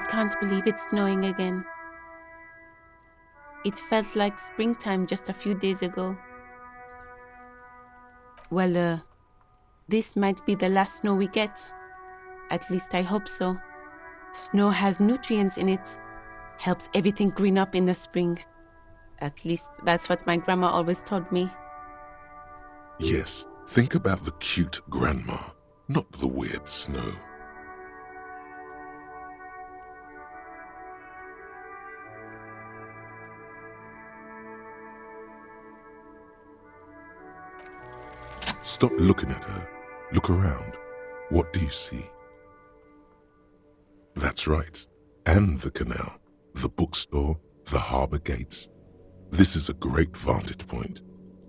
can't believe it's snowing again. It felt like springtime just a few days ago. Well, this might be the last snow we get. At least I hope so. Snow has nutrients in it. Helps everything green up in the spring. At least that's what my grandma always told me. Yes, think about the cute grandma, not the weird snow. Stop looking at her. Look around. What do you see? That's right. And the canal, the bookstore, the harbour gates. This is a great vantage point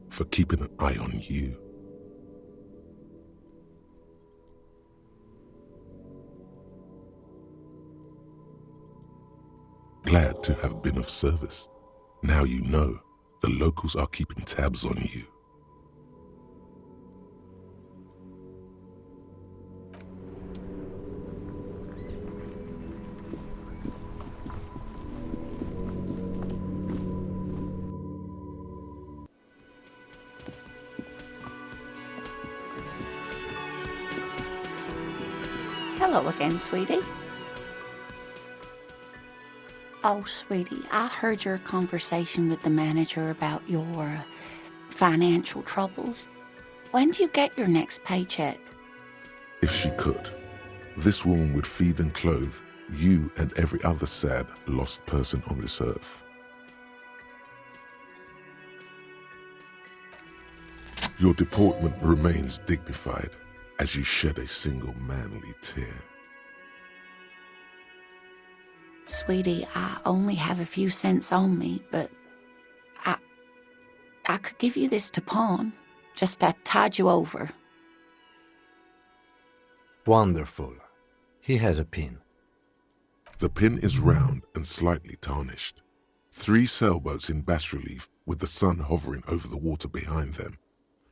for keeping an eye on you. Glad to have been of service. Now you know the locals are keeping tabs on you. Hello again, sweetie. Oh, sweetie, I heard your conversation with the manager about your financial troubles. When do you get your next paycheck? If she could, this woman would feed and clothe you and every other sad, lost person on this earth. Your deportment remains dignified as you shed a single manly tear. Sweetie, I only have a few cents on me, but I could give you this to pawn. Just to tide you over. Wonderful. He has a pin. The pin is round and slightly tarnished. 3 sailboats in bas-relief with the sun hovering over the water behind them.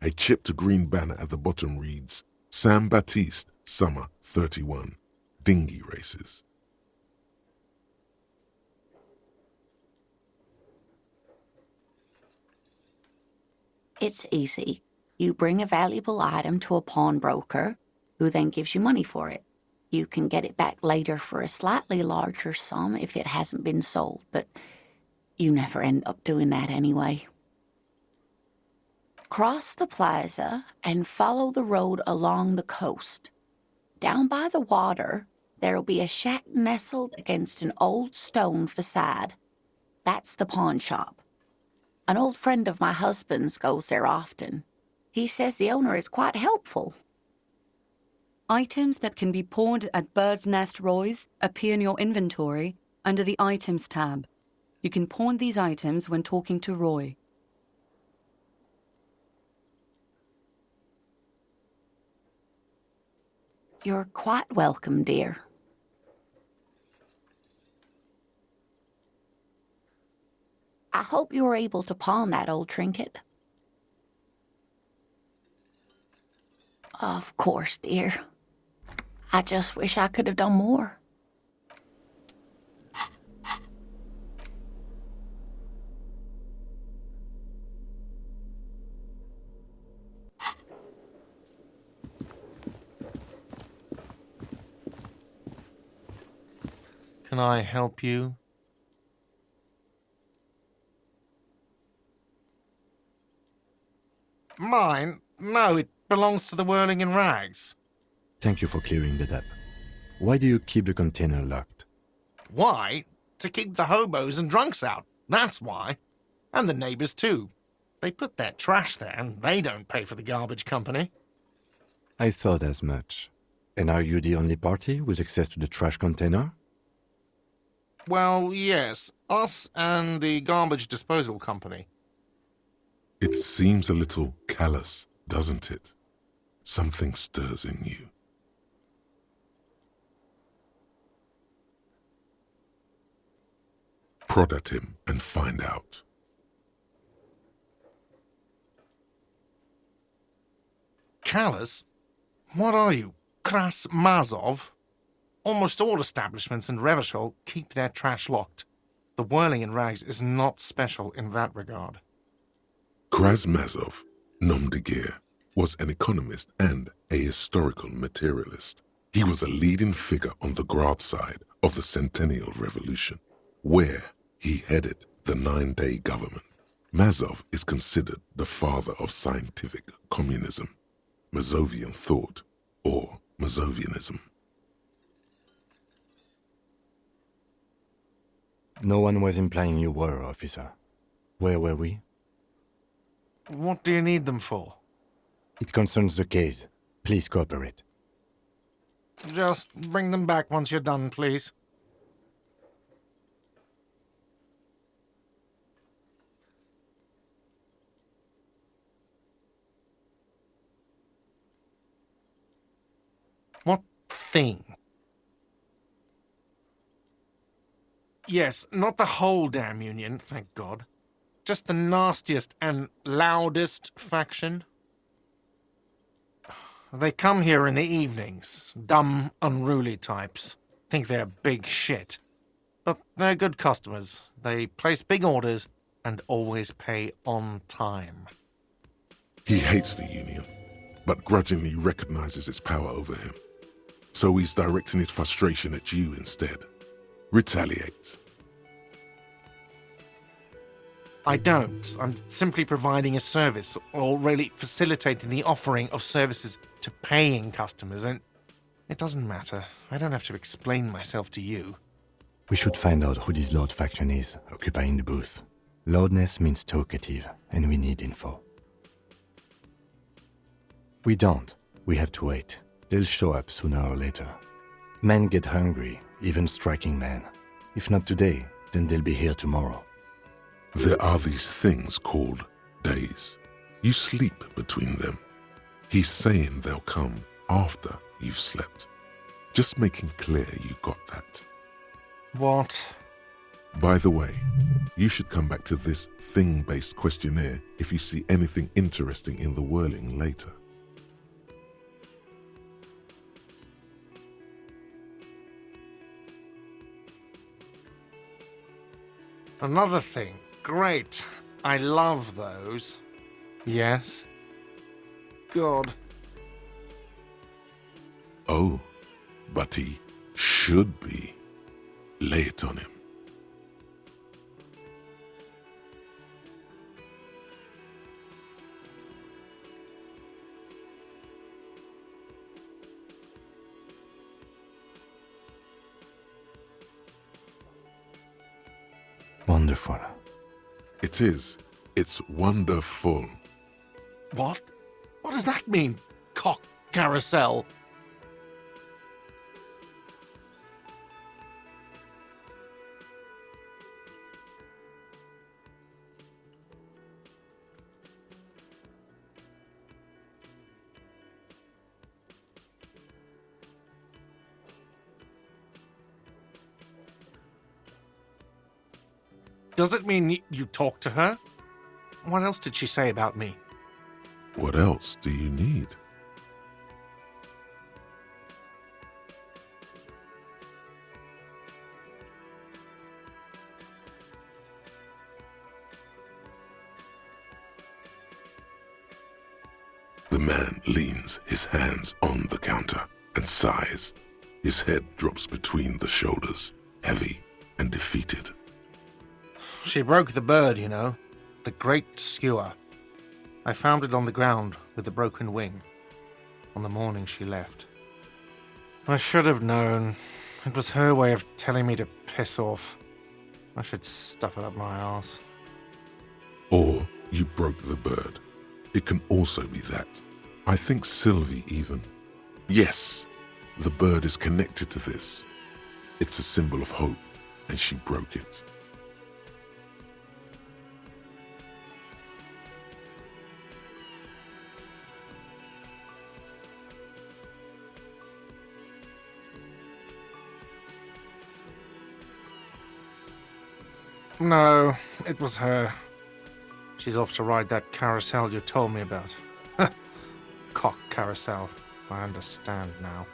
A chipped green banner at the bottom reads, San Baptiste, Summer 31, Dinghy Races. It's easy. You bring a valuable item to a pawnbroker, who then gives you money for it. You can get it back later for a slightly larger sum if it hasn't been sold, but you never end up doing that anyway. Cross the plaza and follow the road along the coast. Down by the water, there'll be a shack nestled against an old stone facade. That's the pawn shop. An old friend of my husband's goes there often. He says the owner is quite helpful. Items that can be pawned at Bird's Nest Roy's appear in your inventory under the Items tab. You can pawn these items when talking to Roy. You're quite welcome, dear. I hope you were able to pawn that old trinket. Of course, dear. I just wish I could have done more. Can I help you? Mine? No, it belongs to the Whirling in Rags. Thank you for clearing that up. Why do you keep the container locked? Why? To keep the hobos and drunks out. That's why. And the neighbors, too. They put their trash there, and they don't pay for the garbage company. I thought as much. And are you the only party with access to the trash container? Well, yes. Us and the garbage disposal company. It seems a little callous, doesn't it? Something stirs in you. Prod at him and find out. Callous? What are you, Kras Mazov? Almost all establishments in Revachol keep their trash locked. The whirling in rags is not special in that regard. Krasmazov, nom de guerre, was an economist and a historical materialist. He was a leading figure on the Garte side of the Centennial Revolution, where he headed the 9-day government. Mazov is considered the father of scientific communism, Mazovian thought, or Mazovianism. No one was implying you were, officer. Where were we? What do you need them for? It concerns the case. Please cooperate. Just bring them back once you're done, please. What thing? Yes, not the whole damn union, thank God. Just the nastiest and loudest faction. They come here in the evenings. Dumb, unruly types. Think they're big shit. But they're good customers. They place big orders and always pay on time. He hates the Union, but grudgingly recognizes its power over him. So he's directing his frustration at you instead. Retaliate. I don't. I'm simply providing a service, or really facilitating the offering of services to paying customers, and it doesn't matter. I don't have to explain myself to you. We should find out who this Lord faction is, occupying the booth. Loudness means talkative, and we need info. We don't. We have to wait. They'll show up sooner or later. Men get hungry, even striking men. If not today, then they'll be here tomorrow. There are these things called days. You sleep between them. He's saying they'll come after you've slept. Just making clear you got that. What? By the way, you should come back to this thing-based questionnaire if you see anything interesting in the whirling later. Another thing. Great. I love those. Yes? God. Oh, but he should be. Lay it on him. Wonderful. It is. It's wonderful. What? What does that mean? Cock carousel? Does it mean you talked to her? What else did she say about me? What else do you need? The man leans his hands on the counter and sighs. His head drops between the shoulders, heavy and defeated. She broke the bird, you know. The great skewer. I found it on the ground with the broken wing on the morning she left. I should have known. It was her way of telling me to piss off. I should stuff it up my arse. Or you broke the bird. It can also be that. I think Sylvie even. Yes, the bird is connected to this. It's a symbol of hope, and she broke it. No, it was her. She's off to ride that carousel you told me about. Cock carousel. I understand now.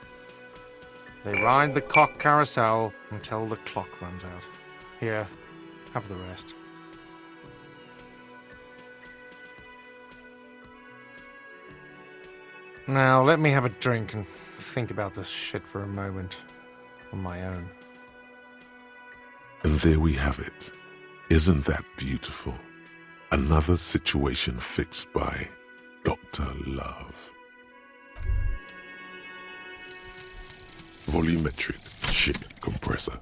They ride the cock carousel until the clock runs out. Here, have the rest. Now, let me have a drink and think about this shit for a moment on my own. And there we have it. Isn't that beautiful? Another situation fixed by Dr. Love. Volumetric ship compressor.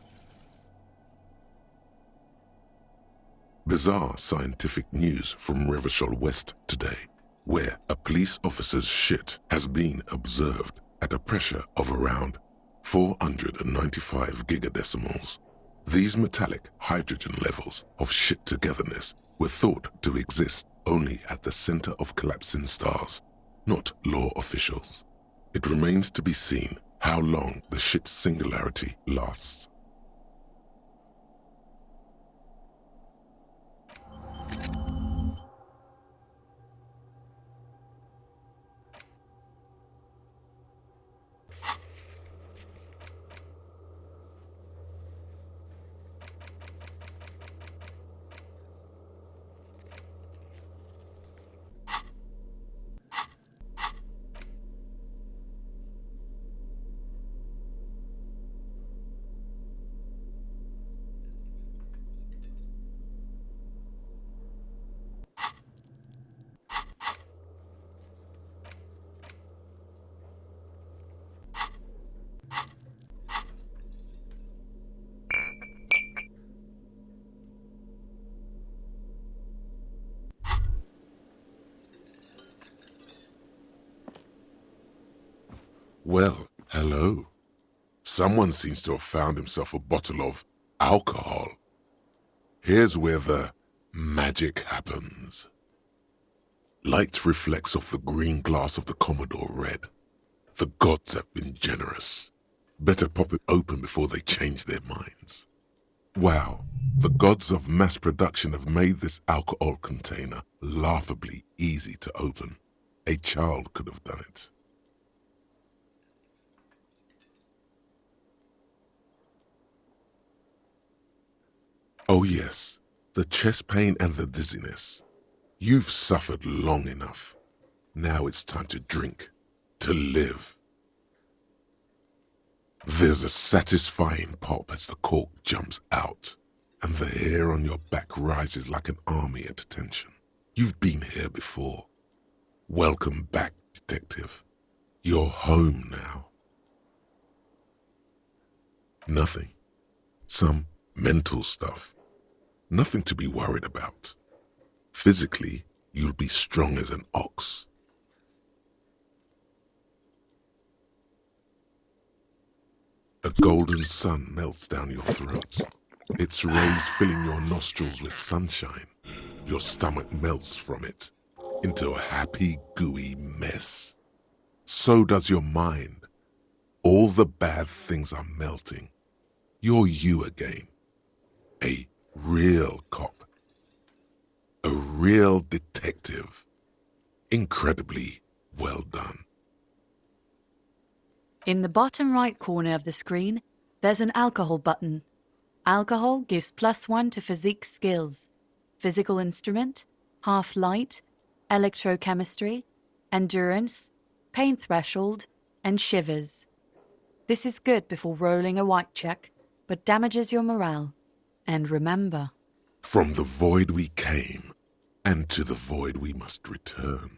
Bizarre scientific news from Revachol West today, where a police officer's shit has been observed at a pressure of around 495 gigadecimals. These metallic hydrogen levels of shit togetherness were thought to exist only at the center of collapsing stars, not law officials. It remains to be seen how long the shit singularity lasts. Well, hello. Someone seems to have found himself a bottle of alcohol. Here's where the magic happens. Light reflects off the green glass of the Commodore Red. The gods have been generous. Better pop it open before they change their minds. Wow, the gods of mass production have made this alcohol container laughably easy to open. A child could have done it. Oh yes, the chest pain and the dizziness. You've suffered long enough. Now it's time to drink, to live. There's a satisfying pop as the cork jumps out, and the hair on your back rises like an army at attention. You've been here before. Welcome back, detective. You're home now. Nothing. Some mental stuff. Nothing to be worried about. Physically, you'll be strong as an ox. A golden sun melts down your throat. Its rays filling your nostrils with sunshine. Your stomach melts from it into a happy, gooey mess. So does your mind. All the bad things are melting. You're you again. A real cop. A real detective. Incredibly well done. In the bottom right corner of the screen, there's an alcohol button. Alcohol gives +1 to physique skills. Physical instrument, half light, electrochemistry, endurance, pain threshold, and shivers. This is good before rolling a white check, but damages your morale. And remember, From the void we came, and to the void we must return.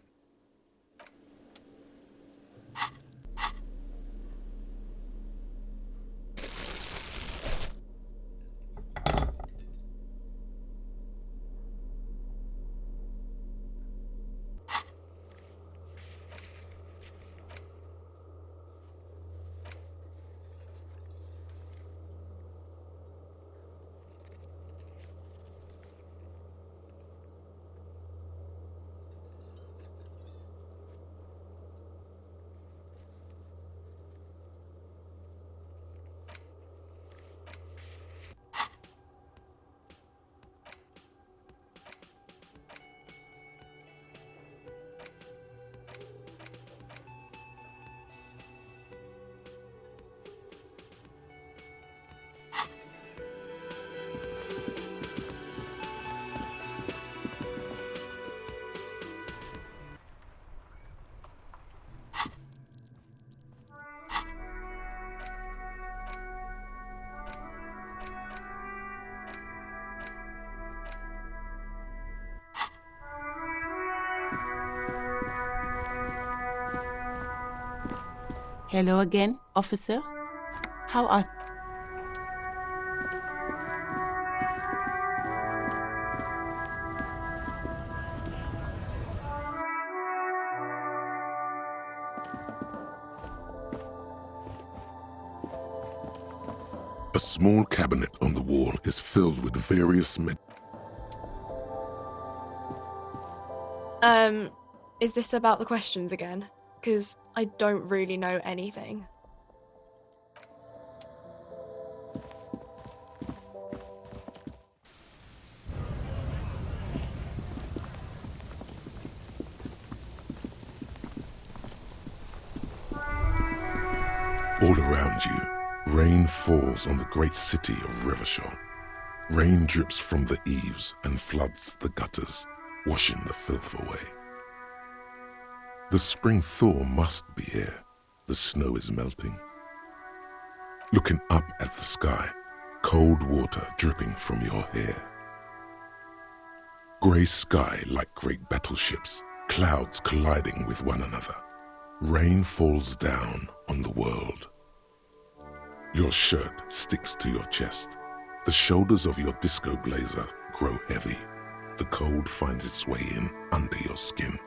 Hello again, officer. How are... A small cabinet on the wall is filled with various Is this about the questions again? Because I don't really know anything. All around you, rain falls on the great city of Revachol. Rain drips from the eaves and floods the gutters, washing the filth away. The spring thaw must be here. The snow is melting. Looking up at the sky, cold water dripping from your hair. Grey sky like great battleships, clouds colliding with one another. Rain falls down on the world. Your shirt sticks to your chest. The shoulders of your disco blazer grow heavy. The cold finds its way in under your skin.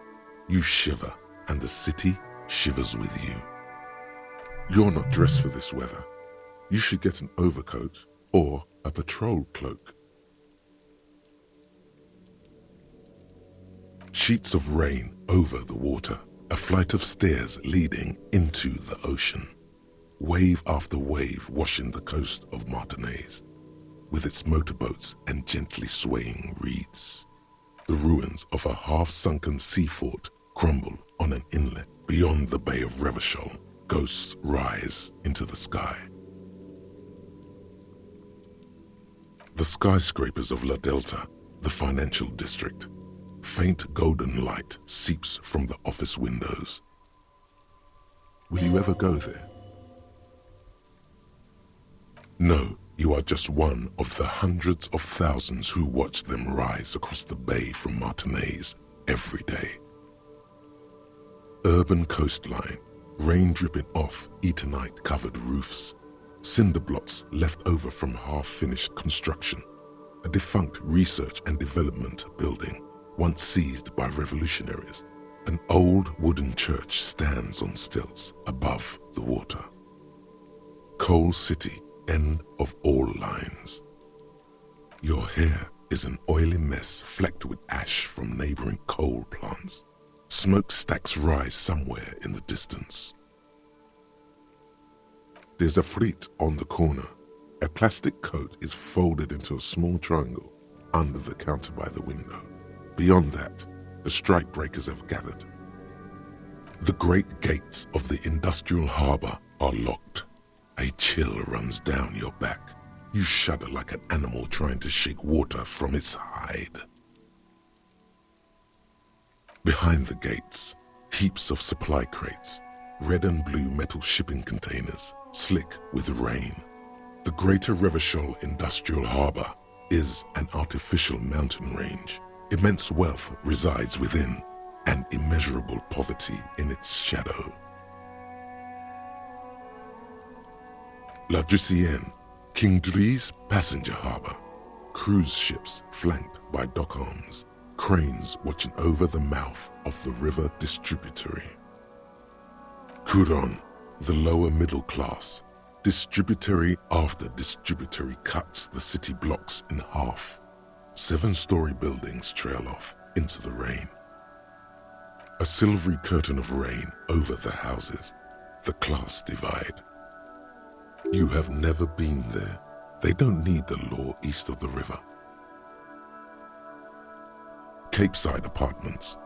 You shiver, and the city shivers with you. You're not dressed for this weather. You should get an overcoat or a patrol cloak. Sheets of rain over the water, a flight of stairs leading into the ocean. Wave after wave washing the coast of Martinaise, with its motorboats and gently swaying reeds. The ruins of a half-sunken sea fort crumble on an inlet beyond the Bay of Revachol. Ghosts rise into the sky. The skyscrapers of La Delta, the financial district. Faint golden light seeps from the office windows. Will you ever go there? No, you are just one of the hundreds of thousands who watch them rise across the bay from Martinaise every day. Urban coastline, rain dripping off Eternite-covered roofs, cinder blocks left over from half-finished construction, a defunct research and development building once seized by revolutionaries. An old wooden church stands on stilts above the water. Coal City, end of all lines. Your hair is an oily mess flecked with ash from neighboring coal plants. Smokestacks rise somewhere in the distance. There's a Frittte on the corner. A plastic coat is folded into a small triangle under the counter by the window. Beyond that, the strikebreakers have gathered. The great gates of the industrial harbour are locked. A chill runs down your back. You shudder like an animal trying to shake water from its hide. Behind the gates, heaps of supply crates, red and blue metal shipping containers, slick with rain. The Greater Revachol Industrial Harbour is an artificial mountain range. Immense wealth resides within, and immeasurable poverty in its shadow. La Drusienne, King Drie's passenger harbour. Cruise ships flanked by dock arms, cranes watching over the mouth of the river distributary. Couronne, the lower middle class. Distributary after distributary cuts the city blocks in half. 7-story buildings trail off into the rain. A silvery curtain of rain over the houses, the class divide. You have never been there. They don't need the law east of the river. Capeside apartments.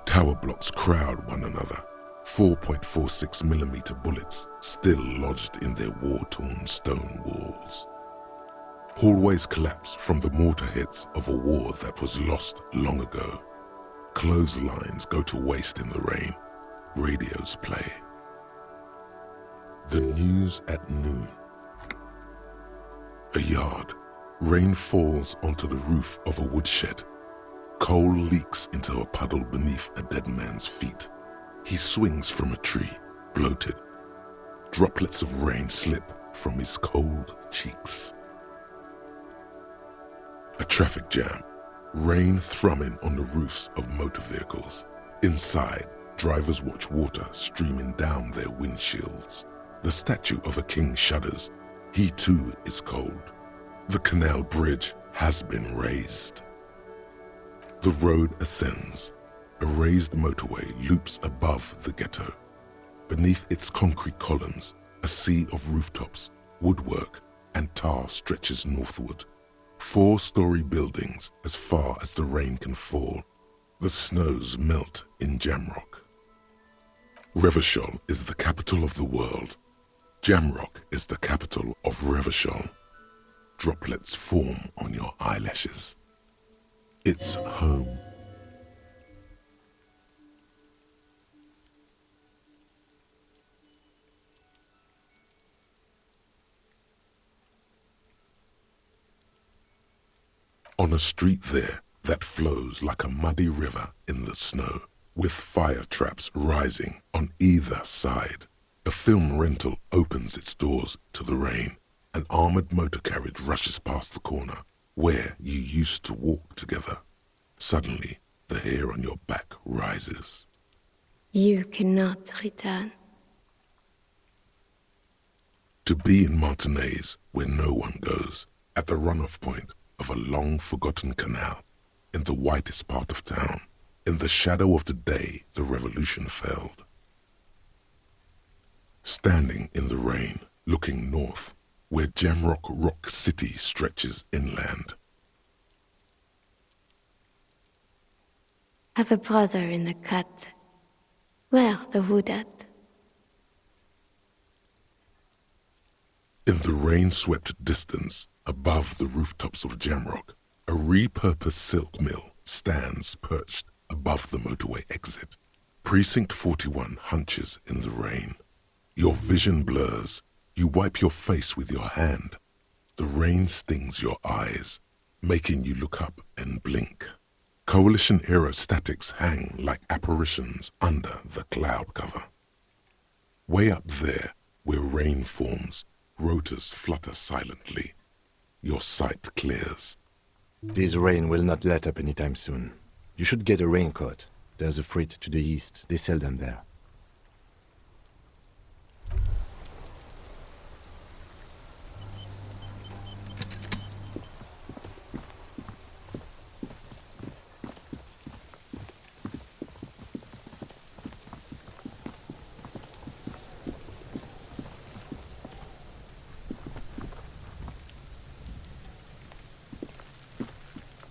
Tower blocks crowd one another. 4.46mm bullets still lodged in their war-torn stone walls. Hallways collapse from the mortar hits of a war that was lost long ago. Clotheslines go to waste in the rain. Radios play. The news at noon. A yard. Rain falls onto the roof of a woodshed. Coal leaks into a puddle beneath a dead man's feet. He swings from a tree, bloated. Droplets of rain slip from his cold cheeks. A traffic jam. Rain thrumming on the roofs of motor vehicles. Inside, drivers watch water streaming down their windshields. The statue of a king shudders. He too is cold. The canal bridge has been raised. The road ascends. A raised motorway loops above the ghetto. Beneath its concrete columns, a sea of rooftops, woodwork, and tar stretches northward. 4-story buildings as far as the rain can fall. The snows melt in Jamrock. Revachol is the capital of the world. Jamrock is the capital of Revachol. Droplets form on your eyelashes. It's home. On a street there that flows like a muddy river in the snow, with fire traps rising on either side, a film rental opens its doors to the rain. An armored motor carriage rushes past the corner where you used to walk together. Suddenly, the hair on your back rises. You cannot return. To be in Martinez, where no one goes, at the runoff point of a long-forgotten canal, in the whitest part of town, in the shadow of the day the revolution failed. Standing in the rain, looking north, where Jamrock Rock City stretches inland. I have a brother in the cut. Where the wood at? In the rain-swept distance, above the rooftops of Jamrock, a repurposed silk mill stands perched above the motorway exit. Precinct 41 hunches in the rain. Your vision blurs. You wipe your face with your hand. The rain stings your eyes, making you look up and blink. Coalition-era statics hang like apparitions under the cloud cover. Way up there, where rain forms, rotors flutter silently. Your sight clears. This rain will not let up anytime soon. You should get a raincoat. There's a Frittte to the east. They sell them there.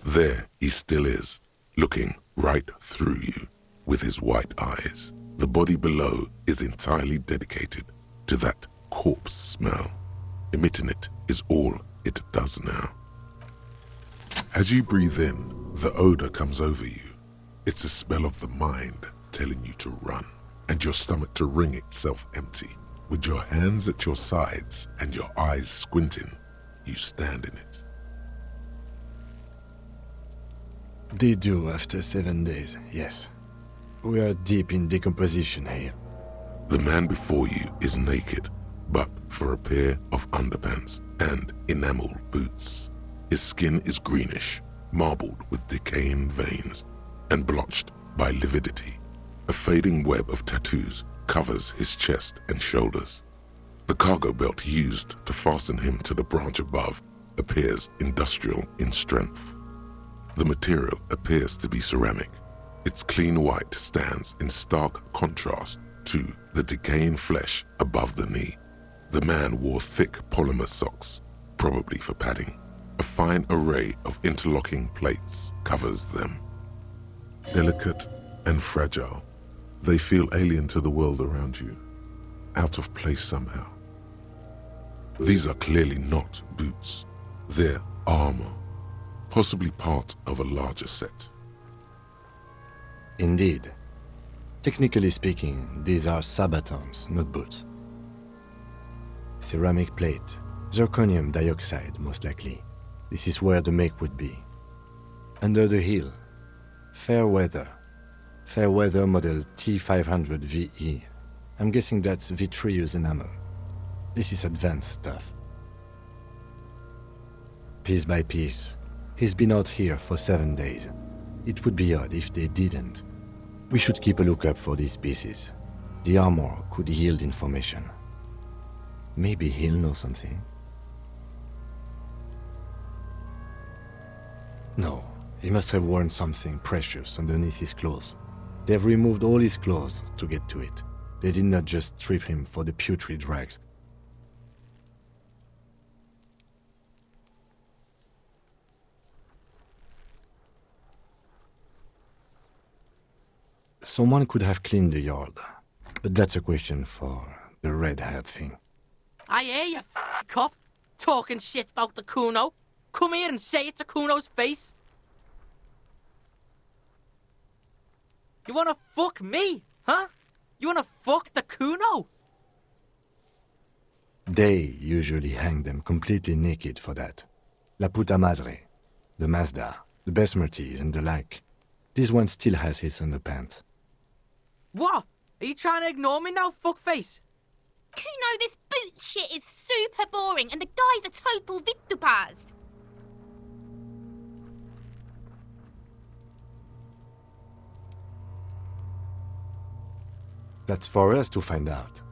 There he still is, looking right through you with his white eyes. The body below is entirely dedicated to that corpse smell. Emitting it is all it does now. As you breathe in, the odor comes over you. It's a spell of the mind telling you to run, and your stomach to wring itself empty. With your hands at your sides and your eyes squinting, you stand in it. They do after 7 days, yes. We are deep in decomposition here. The man before you is naked, but for a pair of underpants and enamel boots. His skin is greenish, marbled with decaying veins, and blotched by lividity. A fading web of tattoos covers his chest and shoulders. The cargo belt used to fasten him to the branch above appears industrial in strength. The material appears to be ceramic. Its clean white stands in stark contrast to the decaying flesh above the knee. The man wore thick polymer socks, probably for padding. A fine array of interlocking plates covers them. Delicate and fragile, they feel alien to the world around you, out of place somehow. These are clearly not boots. They're armor, possibly part of a larger set. Indeed. Technically speaking, these are sabatons, not boots. Ceramic plate, zirconium dioxide, most likely. This is where the make would be. Under the heel, fair weather model T500 VE. I'm guessing that's vitreous enamel. This is advanced stuff. Piece by piece. He's been out here for 7 days. It would be odd if they didn't. We should keep a lookout for these pieces. The armor could yield information. Maybe he'll know something. No, he must have worn something precious underneath his clothes. They've removed all his clothes to get to it. They did not just strip him for the putrid rags. Someone could have cleaned the yard, but that's a question for the red-haired thing. I hear you, cop, talking shit about the Cuno. Come here and say it to Cuno's face. You wanna fuck me, huh? You wanna fuck the Cuno? They usually hang them completely naked for that. La puta madre, the Mazda, the Besmerties and the like. This one still has his underpants. What? Are you trying to ignore me now, fuckface? Cuno, this boots shit is super boring and the guy's a total Victopaz. That's for us to find out.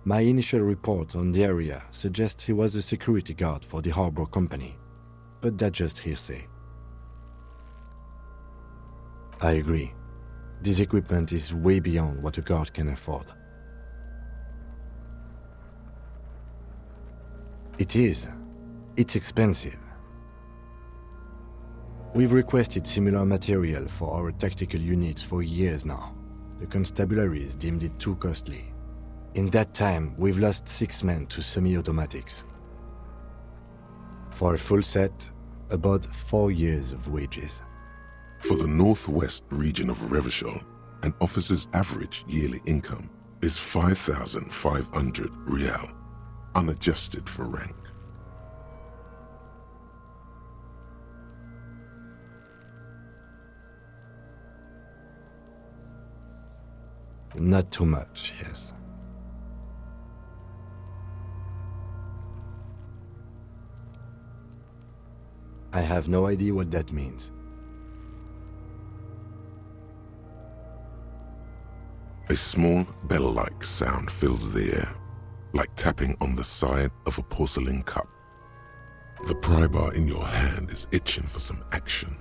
My initial report on the area suggests he was a security guard for the harbor company, but that's just hearsay. I agree. This equipment is way beyond what a guard can afford. It is. It's expensive. We've requested similar material for our tactical units for years now. The constabularies deemed it too costly. In that time, we've lost 6 men to semi-automatics. For a full set, about 4 years of wages. For the northwest region of Revachol, an officer's average yearly income is 5,500 real, unadjusted for rank. Not too much, yes. I have no idea what that means. A small bell-like sound fills the air, like tapping on the side of a porcelain cup. The pry bar in your hand is itching for some action.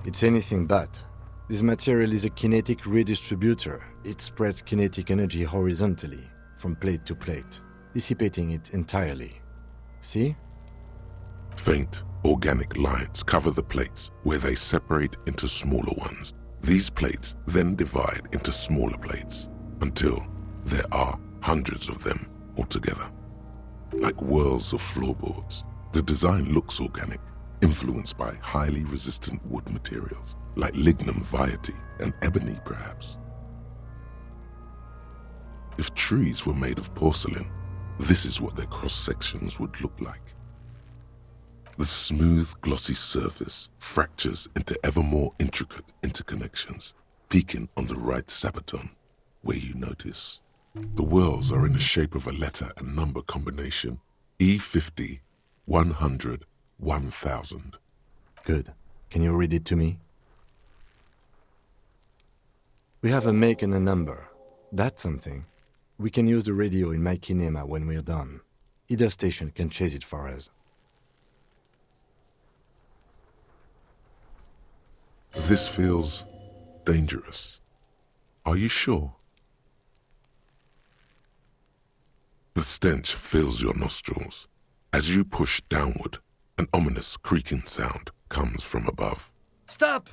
It's anything but. This material is a kinetic redistributor. It spreads kinetic energy horizontally, from plate to plate, dissipating it entirely. See? Faint, organic lines cover the plates where they separate into smaller ones. These plates then divide into smaller plates until there are hundreds of them altogether. Like whirls of floorboards, the design looks organic, influenced by highly resistant wood materials, like lignum vitae and ebony perhaps. If trees were made of porcelain, this is what their cross-sections would look like. The smooth, glossy surface fractures into ever more intricate interconnections, peaking on the right sabaton, where you notice. The whirls are in the shape of a letter and number combination, E50, 100, 1000. Good. Can you read it to me? We have a make and a number. That's something. We can use the radio in my kinema when we're done. Either station can chase it for us. This feels dangerous. Are you sure? The stench fills your nostrils. As you push downward, an ominous creaking sound comes from above. Stop!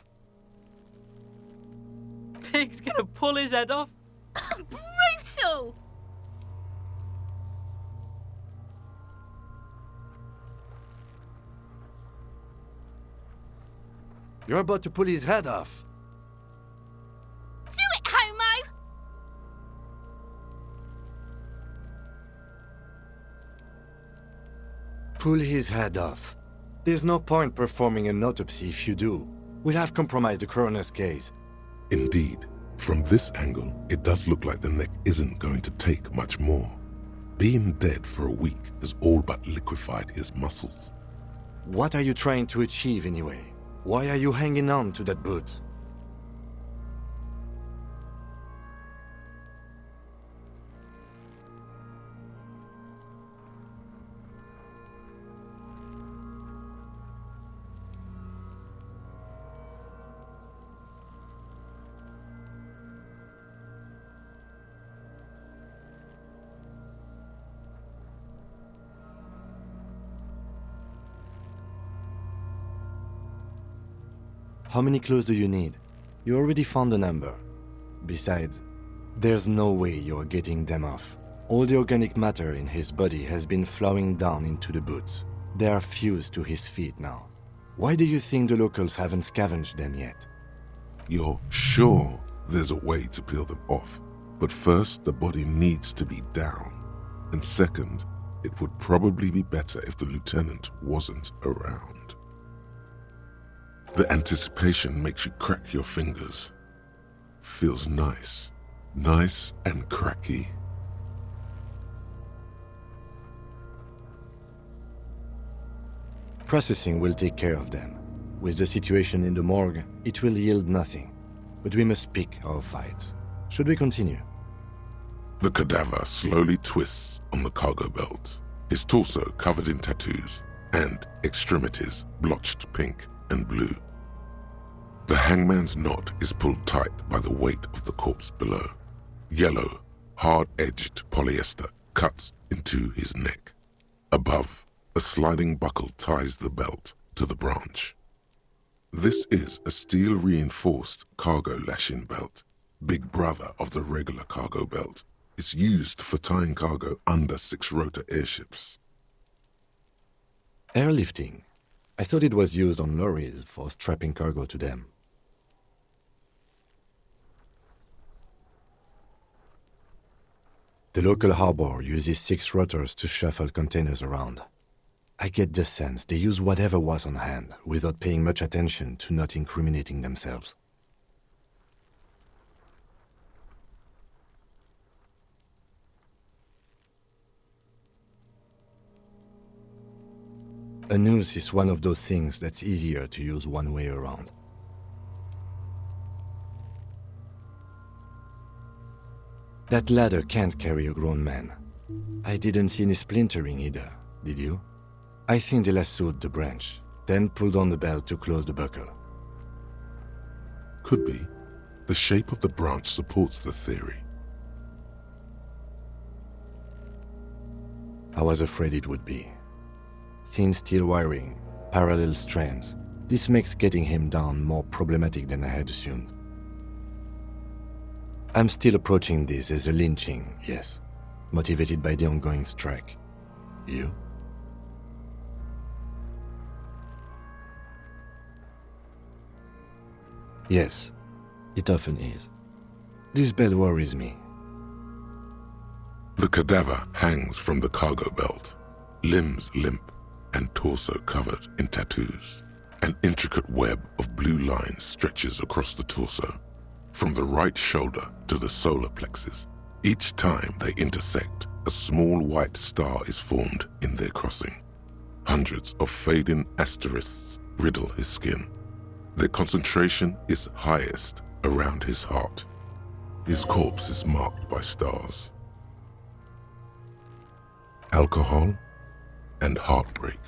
Pig's gonna pull his head off. Brutal! You're about to pull his head off. Do it, homo! Pull his head off. There's no point performing an autopsy if you do. We'll have compromised the coroner's case. Indeed, From this angle, it does look like the neck isn't going to take much more. Being dead for a week has all but liquefied his muscles. What are you trying to achieve anyway? Why are you hanging on to that boot? How many clues do you need? You already found a number. Besides, there's no way you're getting them off. All the organic matter in his body has been flowing down into the boots. They are fused to his feet now. Why do you think the locals haven't scavenged them yet? You're sure there's a way to peel them off, but first the body needs to be down. And second, it would probably be better if the lieutenant wasn't around. The anticipation makes you crack your fingers. Feels nice. Nice and cracky. Processing will take care of them. With the situation in the morgue, it will yield nothing. But we must pick our fights. Should we continue? The cadaver slowly twists on the cargo belt, his torso covered in tattoos, and extremities blotched pink and blue. The hangman's knot is pulled tight by the weight of the corpse below. Yellow, hard-edged polyester cuts into his neck. Above, a sliding buckle ties the belt to the branch. This is a steel-reinforced cargo lashing belt, big brother of the regular cargo belt. It's used for tying cargo under 6-rotor airships. Airlifting. I thought it was used on lorries for strapping cargo to them. The local harbor uses 6 rotors to shuffle containers around. I get the sense they use whatever was on hand without paying much attention to not incriminating themselves. A noose is one of those things that's easier to use one way around. That ladder can't carry a grown man. I didn't see any splintering either, did you? I think they lassoed the branch, then pulled on the belt to close the buckle. Could be. The shape of the branch supports the theory. I was afraid it would be. Thin steel wiring, parallel strands. This makes getting him down more problematic than I had assumed. I'm still approaching this as a lynching, yes, motivated by the ongoing strike. You? Yes, it often is. This bell worries me. The cadaver hangs from the cargo belt, limbs limp and torso covered in tattoos. An intricate web of blue lines stretches across the torso, from the right shoulder to the solar plexus. Each time they intersect, a small white star is formed in their crossing. Hundreds of fading asterisks riddle his skin. Their concentration is highest around his heart. His corpse is marked by stars. Alcohol and heartbreak.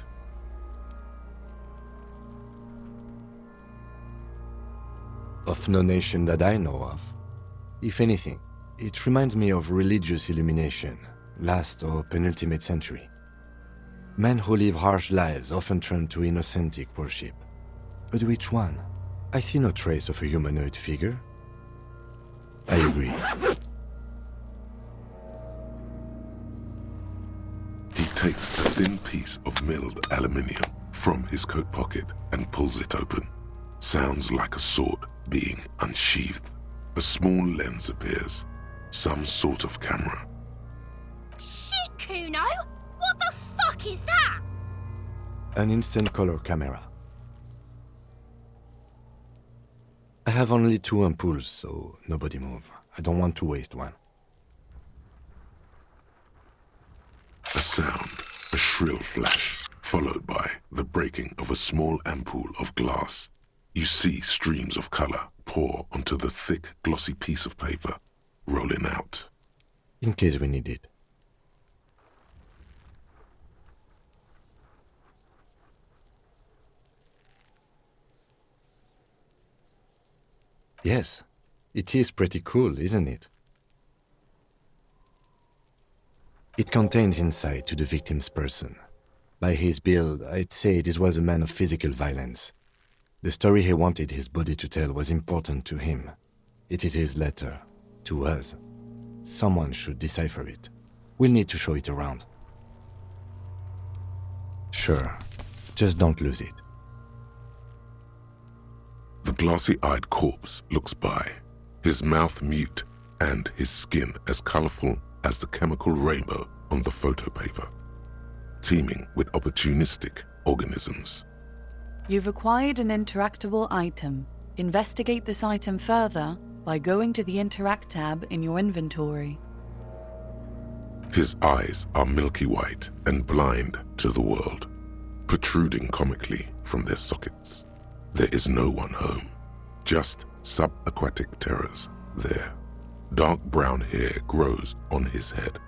Of no nation that I know of. If anything, it reminds me of religious illumination, last or penultimate century. Men who live harsh lives often turn to innocentic worship. But which one? I see no trace of a humanoid figure. I agree. He takes a thin piece of milled aluminium from his coat pocket and pulls it open. Sounds like a sword being unsheathed. A small lens appears. Some sort of camera. Shit, Cuno! What the fuck is that? An instant color camera. I have only 2 ampoules, so nobody move. I don't want to waste one. A sound, a shrill flash, followed by the breaking of a small ampoule of glass. You see streams of color pour onto the thick, glossy piece of paper, rolling out. In case we need it. Yes, it is pretty cool, isn't it? It contains insight to the victim's person. By his build, I'd say this was a man of physical violence. The story he wanted his body to tell was important to him. It is his letter, to us. Someone should decipher it. We'll need to show it around. Sure, just don't lose it. The glassy-eyed corpse looks by, his mouth mute and his skin as colorful as the chemical rainbow on the photo paper, teeming with opportunistic organisms. You've acquired an interactable item. Investigate this item further by going to the Interact tab in your inventory. His eyes are milky white and blind to the world, protruding comically from their sockets. There is no one home, just subaquatic terrors there. Dark brown hair grows on his head.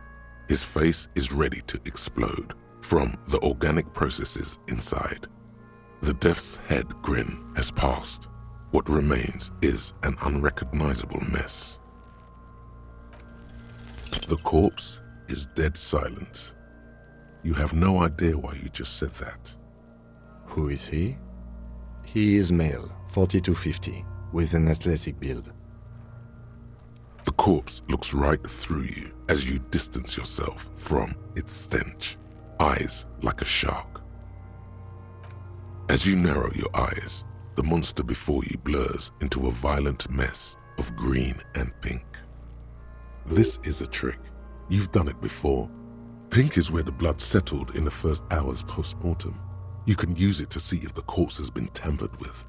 His face is ready to explode from the organic processes inside. The death's head grin has passed. What remains is an unrecognizable mess. The corpse is dead silent. You have no idea why you just said that. Who is he? He is male, 40-50, with an athletic build. The corpse looks right through you as you distance yourself from its stench, eyes like a shark. As you narrow your eyes, the monster before you blurs into a violent mess of green and pink. This is a trick. You've done it before. Pink is where the blood settled in the first hours post-mortem. You can use it to see if the corpse has been tampered with.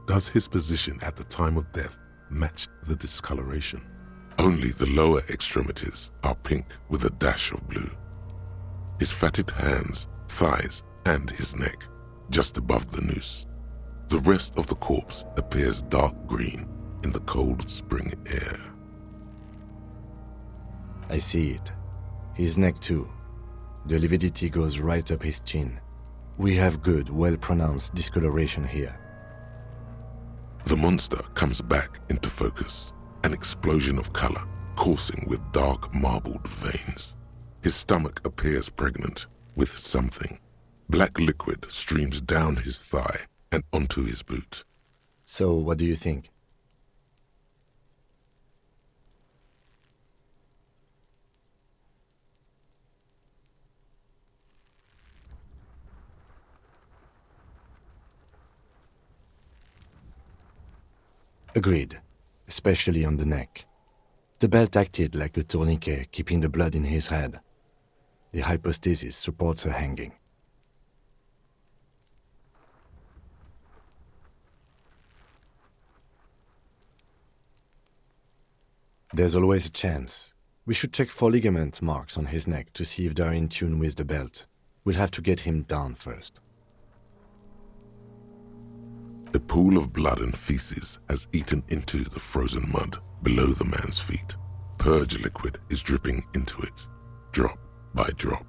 Does his position at the time of death match the discoloration? Only the lower extremities are pink with a dash of blue. His fatted hands, thighs, and his neck, just above the noose. The rest of the corpse appears dark green in the cold spring air. I see it. His neck too. The lividity goes right up his chin. We have good, well-pronounced discoloration here. The monster comes back into focus, an explosion of color coursing with dark marbled veins. His stomach appears pregnant with something. Black liquid streams down his thigh and onto his boot. So, what do you think? Agreed, especially on the neck. The belt acted like a tourniquet, keeping the blood in his head. The hypostasis supports her hanging. There's always a chance. We should check for ligament marks on his neck to see if they're in tune with the belt. We'll have to get him down first. A pool of blood and feces has eaten into the frozen mud below the man's feet. Purge liquid is dripping into it, drop by drop.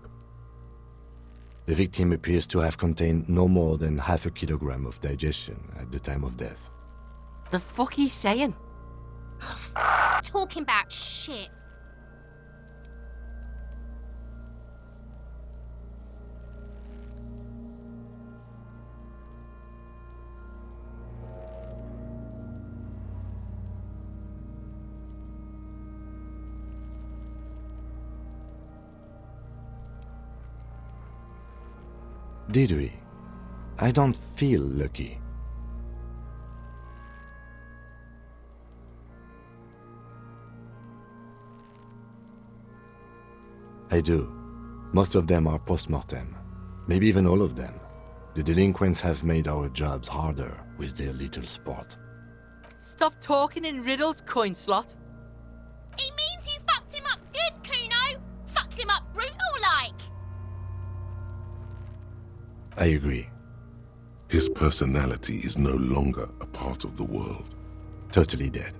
The victim appears to have contained no more than half a kilogram of digestion at the time of death. The fuck he's saying? Talking about shit. Did we? I don't feel lucky. I do. Most of them are post-mortem. Maybe even all of them. The delinquents have made our jobs harder with their little sport. Stop talking in riddles, coin slot. He means you fucked him up good, Cuno. Fucked him up brutal-like. I agree. His personality is no longer a part of the world. Totally dead.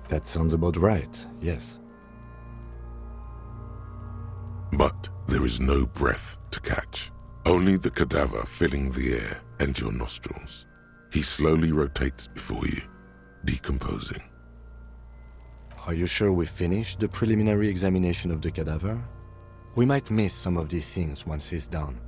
That sounds about right, yes. But there is no breath to catch. Only the cadaver filling the air and your nostrils. He slowly rotates before you, decomposing. Are you sure we finished the preliminary examination of the cadaver? We might miss some of these things once he's done.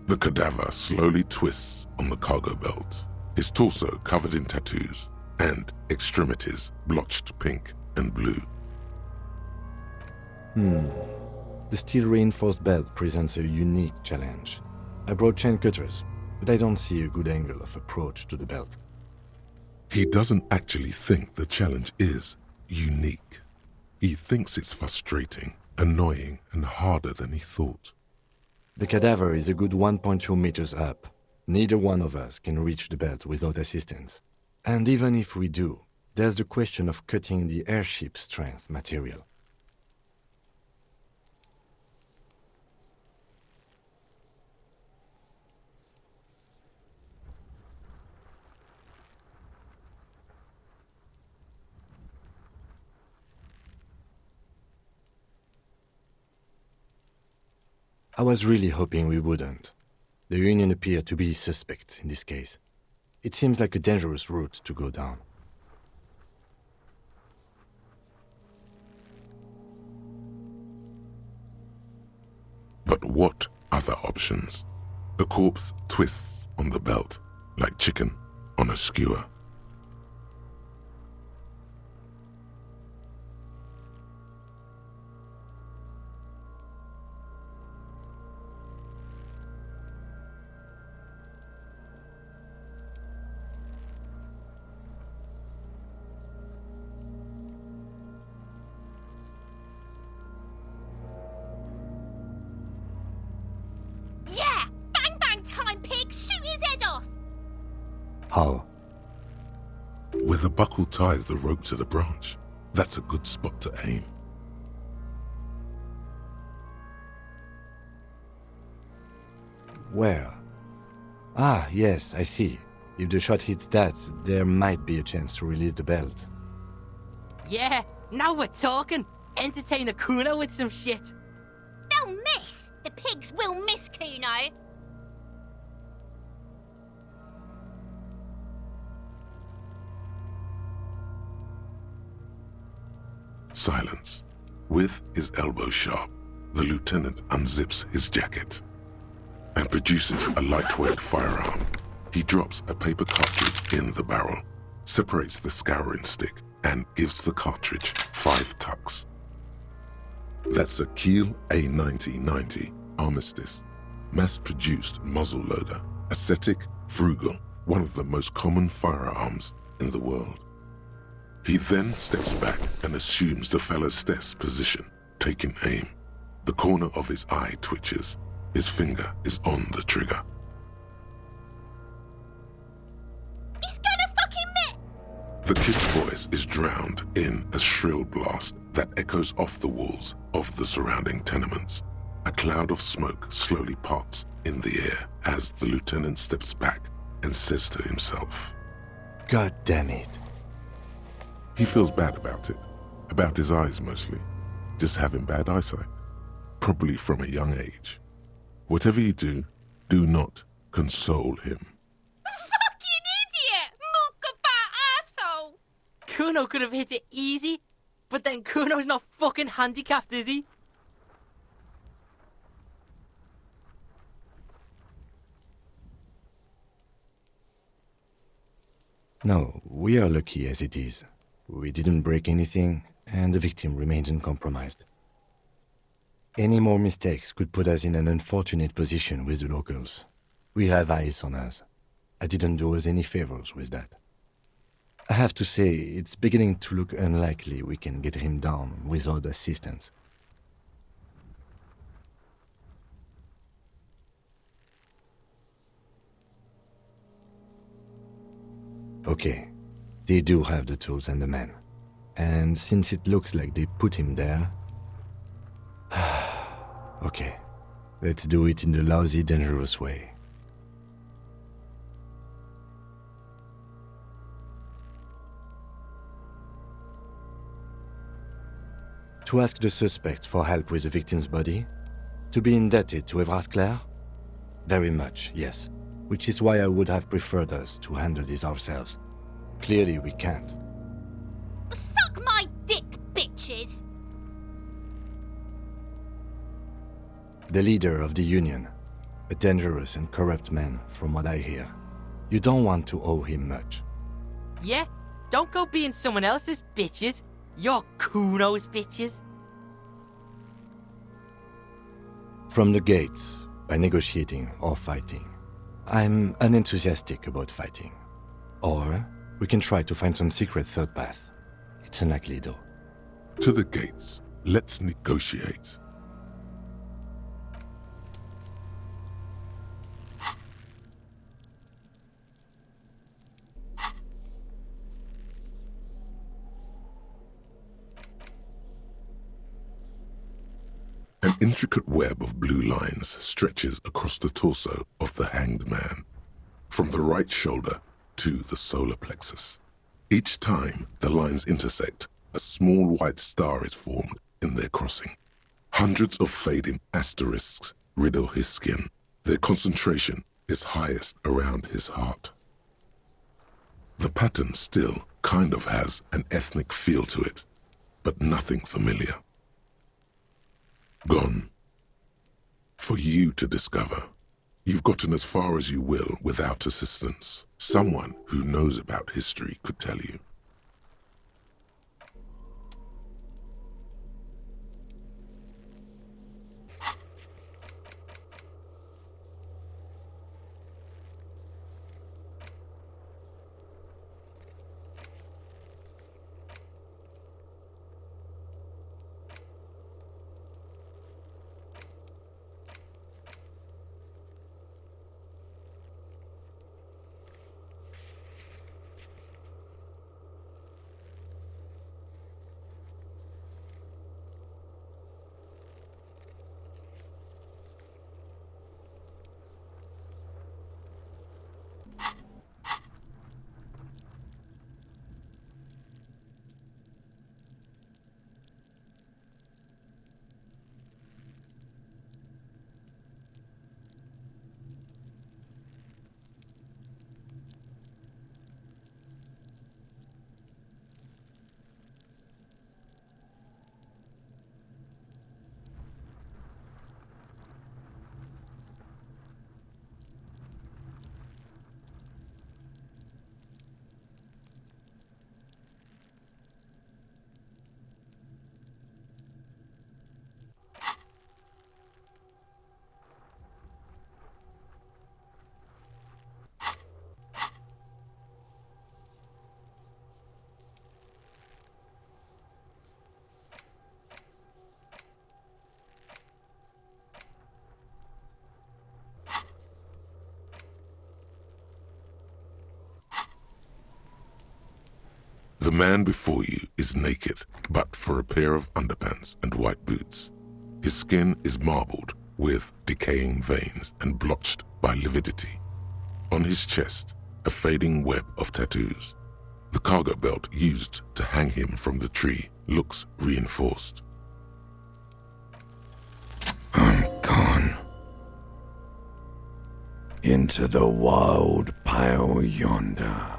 The cadaver slowly twists on the cargo belt, his torso covered in tattoos, and extremities blotched pink and blue. The steel-reinforced belt presents a unique challenge. I brought chain cutters, but I don't see a good angle of approach to the belt. He doesn't actually think the challenge is unique. He thinks it's frustrating, annoying, and harder than he thought. The cadaver is a good 1.2 meters up. Neither one of us can reach the belt without assistance. And even if we do, there's the question of cutting the airship strength material. I was really hoping we wouldn't. The Union appeared to be suspect in this case. It seems like a dangerous route to go down. But what other options? The corpse twists on the belt, like chicken on a skewer. Yeah! Bang bang time, pig! Shoot his head off! How? Where the buckle ties the rope to the branch. That's a good spot to aim. Where? Ah, yes, I see. If the shot hits that, there might be a chance to release the belt. Yeah, now we're talking. Entertain a Cuno with some shit. They'll miss! The pigs will miss Cuno! Silence. With his elbow sharp, the lieutenant unzips his jacket and produces a lightweight firearm. He drops a paper cartridge in the barrel, separates the scouring stick, and gives the cartridge 5 tucks. That's a Kiel A9090 Armistice, mass-produced muzzleloader, ascetic, frugal, one of the most common firearms in the world. He then steps back and assumes the fellow's desk position, taking aim. The corner of his eye twitches. His finger is on the trigger. He's gonna fucking miss! The kid's voice is drowned in a shrill blast that echoes off the walls of the surrounding tenements. A cloud of smoke slowly parts in the air as the lieutenant steps back and says to himself, God damn it. He feels bad about it. About his eyes mostly. Just having bad eyesight. Probably from a young age. Whatever you do not console him. Fucking idiot! Mookabat asshole! Cuno could have hit it easy, but then Cuno's not fucking handicapped, is he? No, we are lucky as it is. We didn't break anything, and the victim remains uncompromised. Any more mistakes could put us in an unfortunate position with the locals. We have eyes on us. I didn't do us any favors with that. I have to say, it's beginning to look unlikely we can get him down without assistance. Okay, they do have the tools and the men. And since it looks like they put him there... okay, let's do it in the lousy, dangerous way. To ask the suspect for help with the victim's body? To be indebted to Frittte Clerk? Very much, yes. Which is why I would have preferred us to handle this ourselves. Clearly we can't. Suck my dick, bitches! The leader of the Union. A dangerous and corrupt man, from what I hear. You don't want to owe him much. Yeah? Don't go being someone else's bitches. You're Cuno's bitches. From the gates, by negotiating or fighting. I'm unenthusiastic about fighting. Or we can try to find some secret third path. It's unlikely though. To the gates. Let's negotiate. An intricate web of blue lines stretches across the torso of the hanged man, from the right shoulder to the solar plexus. Each time the lines intersect, a small white star is formed in their crossing. Hundreds of fading asterisks riddle his skin. Their concentration is highest around his heart. The pattern still kind of has an ethnic feel to it, but nothing familiar. Gone. For you to discover. You've gotten as far as you will without assistance. Someone who knows about history could tell you. The man before you is naked, but for a pair of underpants and white boots. His skin is marbled with decaying veins and blotched by lividity. On his chest, a fading web of tattoos. The cargo belt used to hang him from the tree looks reinforced. I'm gone. Into the wild pale yonder.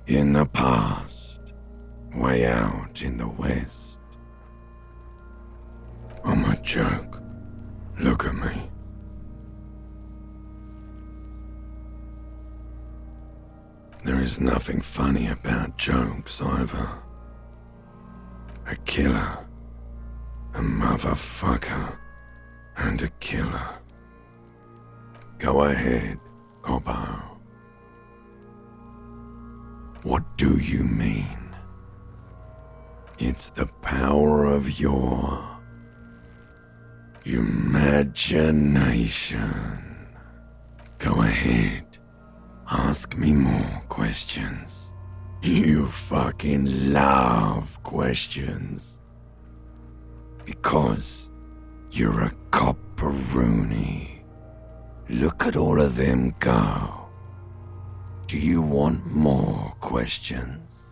In the past, way out in the west. I'm a joke. Look at me. There is nothing funny about jokes either. A killer, a motherfucker, and a killer. Go ahead, Corpo? What do you mean? It's the power of your imagination. Go ahead. Ask me more questions. You fucking love questions. Because you're a copperoonie. Look at all of them go. Do you want more questions?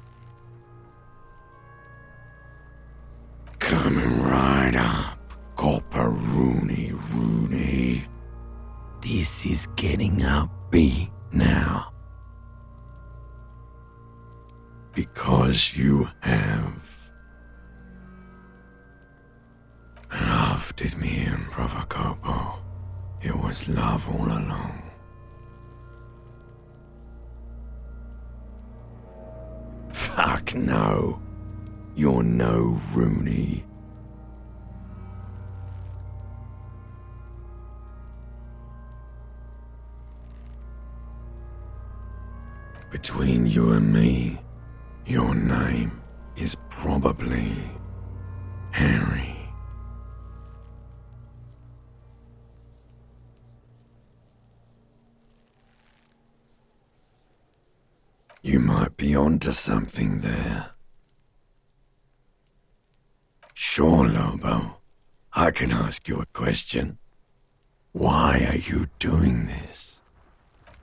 Coming right up, copperoonie Rooney. This is getting upbeat now. Because you have love did me in, Provocopo. It was love all along. Fuck no. You're no Rooney. Between you and me, your name is probably Harry. You might be onto something there. Sure, Lobo. I can ask you a question. Why are you doing this?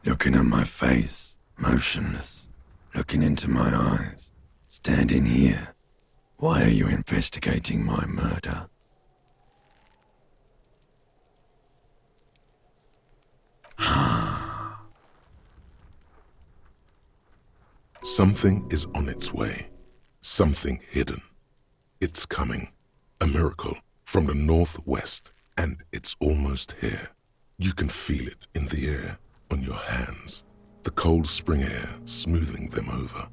Looking at my face, motionless, looking into my eyes, standing here. Why are you investigating my murder? Something is on its way. Something hidden. It's coming. A miracle from the northwest, and it's almost here. You can feel it in the air, on your hands. The cold spring air smoothing them over.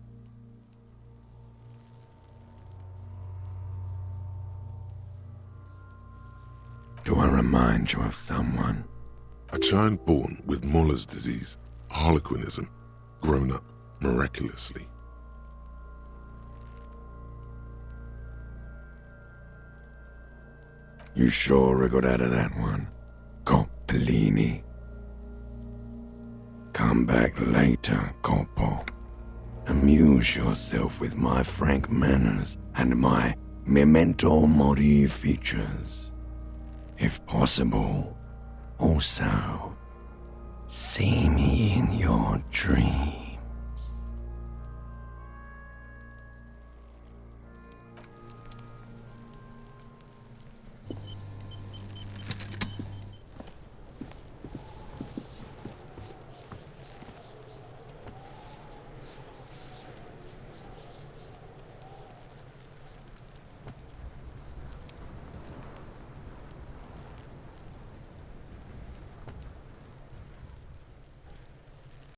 Do I remind you of someone? A child born with Muller's disease, harlequinism, grown up miraculously. You sure wriggled out of that one, Coppellini? Come back later, Corpo. Amuse yourself with my frank manners and my memento mori features. If possible, also, see me in your dreams.